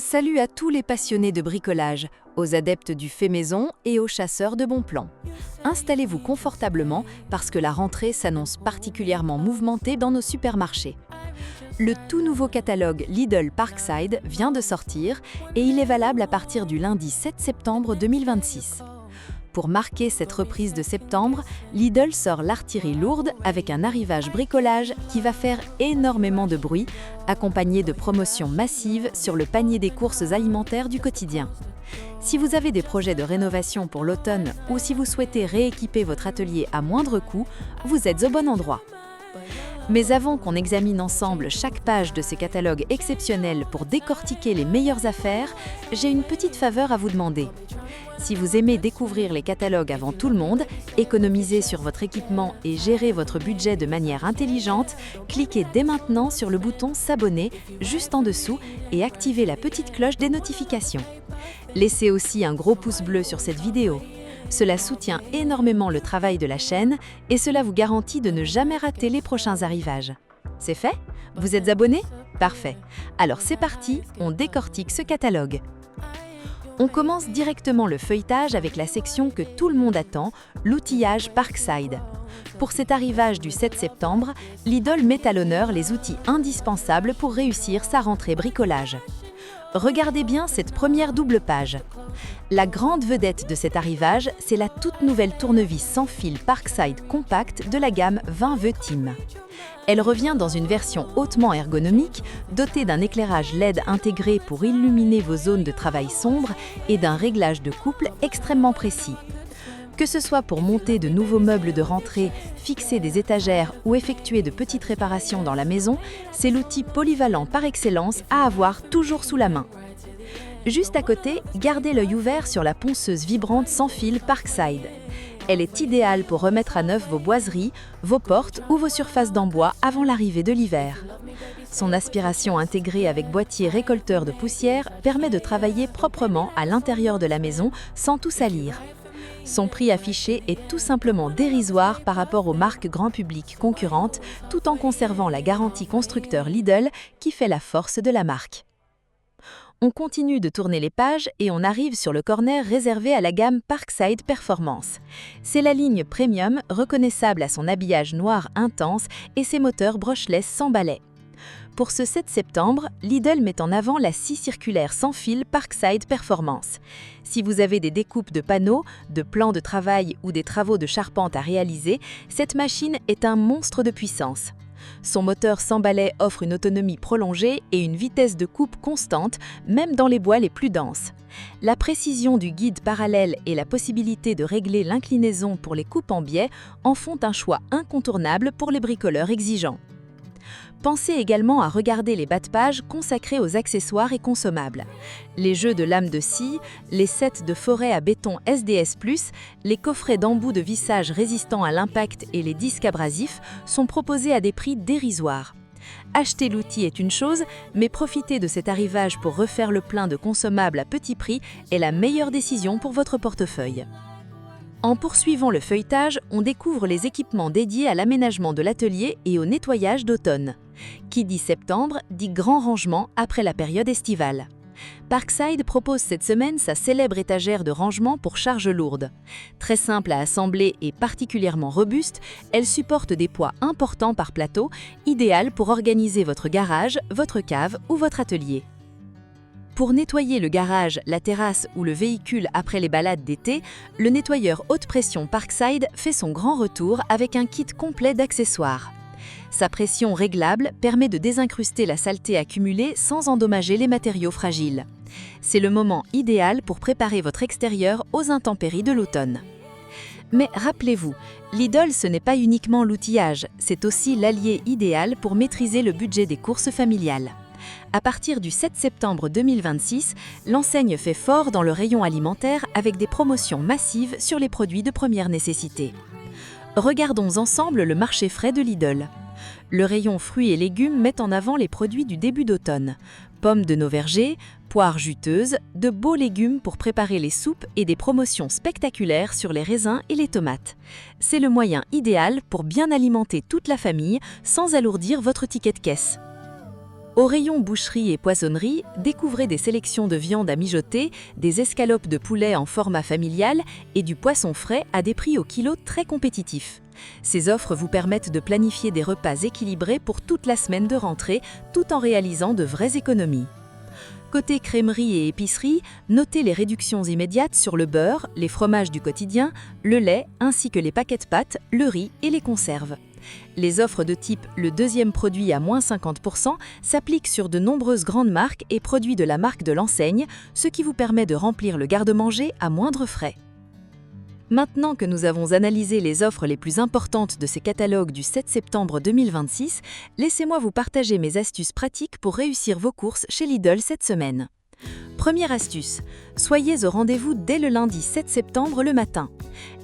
Salut à tous les passionnés de bricolage, aux adeptes du fait maison et aux chasseurs de bons plans. Installez-vous confortablement parce que la rentrée s'annonce particulièrement mouvementée dans nos supermarchés. Le tout nouveau catalogue Lidl Parkside vient de sortir et il est valable à partir du lundi 7 septembre 2026. Pour marquer cette reprise de septembre, Lidl sort l'artillerie lourde avec un arrivage bricolage qui va faire énormément de bruit, accompagné de promotions massives sur le panier des courses alimentaires du quotidien. Si vous avez des projets de rénovation pour l'automne ou si vous souhaitez rééquiper votre atelier à moindre coût, vous êtes au bon endroit. Mais avant qu'on examine ensemble chaque page de ces catalogues exceptionnels pour décortiquer les meilleures affaires, j'ai une petite faveur à vous demander. Si vous aimez découvrir les catalogues avant tout le monde, économiser sur votre équipement et gérer votre budget de manière intelligente, cliquez dès maintenant sur le bouton S'abonner juste en dessous et activez la petite cloche des notifications. Laissez aussi un gros pouce bleu sur cette vidéo. Cela soutient énormément le travail de la chaîne et cela vous garantit de ne jamais rater les prochains arrivages. C'est fait? Vous êtes abonné? Parfait. Alors c'est parti, on décortique ce catalogue. On commence directement le feuilletage avec la section que tout le monde attend, l'outillage Parkside. Pour cet arrivage du 7 septembre, Lidl met à l'honneur les outils indispensables pour réussir sa rentrée bricolage. Regardez bien cette première double page. La grande vedette de cet arrivage, c'est la toute nouvelle tournevis sans fil Parkside Compact de la gamme 20V Team. Elle revient dans une version hautement ergonomique, dotée d'un éclairage LED intégré pour illuminer vos zones de travail sombres et d'un réglage de couple extrêmement précis. Que ce soit pour monter de nouveaux meubles de rentrée, fixer des étagères ou effectuer de petites réparations dans la maison, c'est l'outil polyvalent par excellence à avoir toujours sous la main. Juste à côté, gardez l'œil ouvert sur la ponceuse vibrante sans fil Parkside. Elle est idéale pour remettre à neuf vos boiseries, vos portes ou vos surfaces d'en bois avant l'arrivée de l'hiver. Son aspiration intégrée avec boîtier récolteur de poussière permet de travailler proprement à l'intérieur de la maison sans tout salir. Son prix affiché est tout simplement dérisoire par rapport aux marques grand public concurrentes, tout en conservant la garantie constructeur Lidl qui fait la force de la marque. On continue de tourner les pages et on arrive sur le corner réservé à la gamme Parkside Performance. C'est la ligne premium reconnaissable à son habillage noir intense et ses moteurs brushless sans balai. Pour ce 7 septembre, Lidl met en avant la scie circulaire sans fil Parkside Performance. Si vous avez des découpes de panneaux, de plans de travail ou des travaux de charpente à réaliser, cette machine est un monstre de puissance. Son moteur sans balai offre une autonomie prolongée et une vitesse de coupe constante, même dans les bois les plus denses. La précision du guide parallèle et la possibilité de régler l'inclinaison pour les coupes en biais en font un choix incontournable pour les bricoleurs exigeants. Pensez également à regarder les bas de page consacrés aux accessoires et consommables. Les jeux de lames de scie, les sets de forêt à béton SDS+, les coffrets d'embouts de vissage résistants à l'impact et les disques abrasifs sont proposés à des prix dérisoires. Acheter l'outil est une chose, mais profiter de cet arrivage pour refaire le plein de consommables à petit prix est la meilleure décision pour votre portefeuille. En poursuivant le feuilletage, on découvre les équipements dédiés à l'aménagement de l'atelier et au nettoyage d'automne. Qui dit septembre, dit grand rangement après la période estivale. Parkside propose cette semaine sa célèbre étagère de rangement pour charges lourdes. Très simple à assembler et particulièrement robuste, elle supporte des poids importants par plateau, idéale pour organiser votre garage, votre cave ou votre atelier. Pour nettoyer le garage, la terrasse ou le véhicule après les balades d'été, le nettoyeur haute pression Parkside fait son grand retour avec un kit complet d'accessoires. Sa pression réglable permet de désincruster la saleté accumulée sans endommager les matériaux fragiles. C'est le moment idéal pour préparer votre extérieur aux intempéries de l'automne. Mais rappelez-vous, Lidl ce n'est pas uniquement l'outillage, c'est aussi l'allié idéal pour maîtriser le budget des courses familiales. À partir du 7 septembre 2026, l'enseigne fait fort dans le rayon alimentaire avec des promotions massives sur les produits de première nécessité. Regardons ensemble le marché frais de Lidl. Le rayon fruits et légumes met en avant les produits du début d'automne. Pommes de nos vergers, poires juteuses, de beaux légumes pour préparer les soupes et des promotions spectaculaires sur les raisins et les tomates. C'est le moyen idéal pour bien alimenter toute la famille sans alourdir votre ticket de caisse. Au rayon boucherie et poissonnerie, découvrez des sélections de viande à mijoter, des escalopes de poulet en format familial et du poisson frais à des prix au kilo très compétitifs. Ces offres vous permettent de planifier des repas équilibrés pour toute la semaine de rentrée, tout en réalisant de vraies économies. Côté crèmerie et épicerie, notez les réductions immédiates sur le beurre, les fromages du quotidien, le lait ainsi que les paquets de pâtes, le riz et les conserves. Les offres de type « le deuxième produit à moins 50% » s'appliquent sur de nombreuses grandes marques et produits de la marque de l'enseigne, ce qui vous permet de remplir le garde-manger à moindre frais. Maintenant que nous avons analysé les offres les plus importantes de ces catalogues du 7 septembre 2026, laissez-moi vous partager mes astuces pratiques pour réussir vos courses chez Lidl cette semaine. Première astuce, soyez au rendez-vous dès le lundi 7 septembre le matin.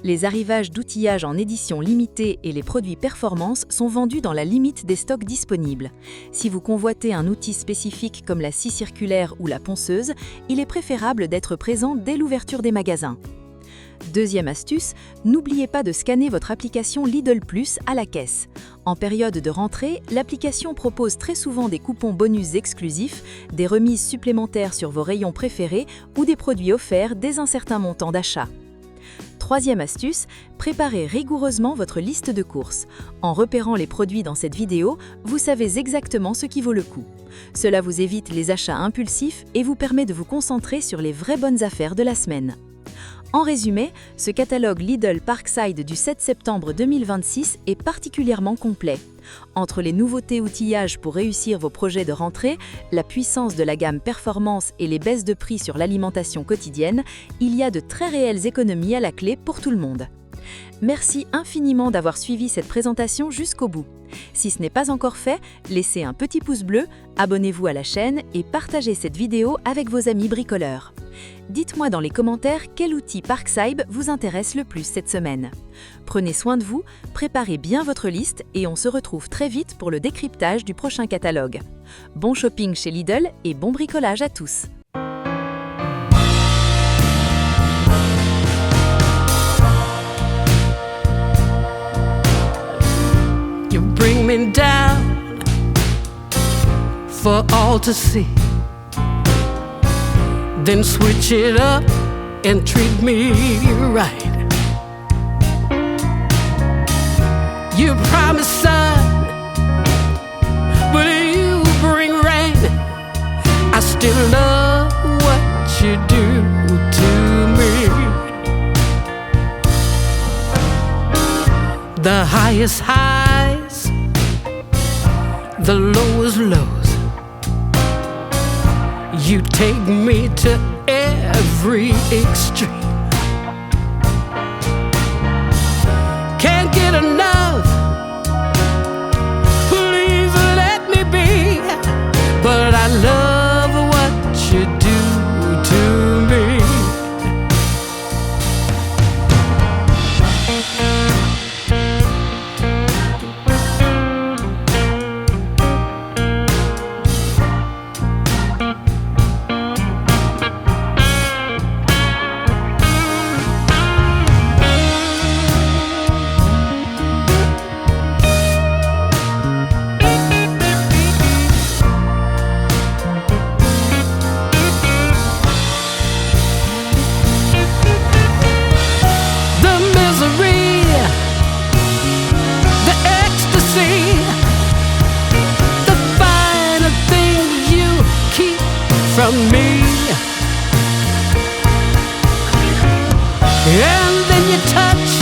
Les arrivages d'outillage en édition limitée et les produits performance sont vendus dans la limite des stocks disponibles. Si vous convoitez un outil spécifique comme la scie circulaire ou la ponceuse, il est préférable d'être présent dès l'ouverture des magasins. Deuxième astuce, n'oubliez pas de scanner votre application Lidl Plus à la caisse. En période de rentrée, l'application propose très souvent des coupons bonus exclusifs, des remises supplémentaires sur vos rayons préférés ou des produits offerts dès un certain montant d'achat. Troisième astuce, préparez rigoureusement votre liste de courses. En repérant les produits dans cette vidéo, vous savez exactement ce qui vaut le coup. Cela vous évite les achats impulsifs et vous permet de vous concentrer sur les vraies bonnes affaires de la semaine. En résumé, ce catalogue Lidl Parkside du 7 septembre 2026 est particulièrement complet. Entre les nouveautés outillages pour réussir vos projets de rentrée, la puissance de la gamme performance et les baisses de prix sur l'alimentation quotidienne, il y a de très réelles économies à la clé pour tout le monde. Merci infiniment d'avoir suivi cette présentation jusqu'au bout. Si ce n'est pas encore fait, laissez un petit pouce bleu, abonnez-vous à la chaîne et partagez cette vidéo avec vos amis bricoleurs. Dites-moi dans les commentaires quel outil Parkside vous intéresse le plus cette semaine. Prenez soin de vous, préparez bien votre liste et on se retrouve très vite pour le décryptage du prochain catalogue. Bon shopping chez Lidl et bon bricolage à tous! You bring me down for all to see, then switch it up and treat me right. You promise sun, but you bring rain. I still love what you do to me. The highest highs, the lowest lows. You take me to every extreme. Can't get enough, please let me be. But I love what you do to me. From me, and then you touch,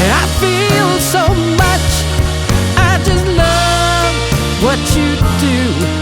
I feel so much. I just love what you do.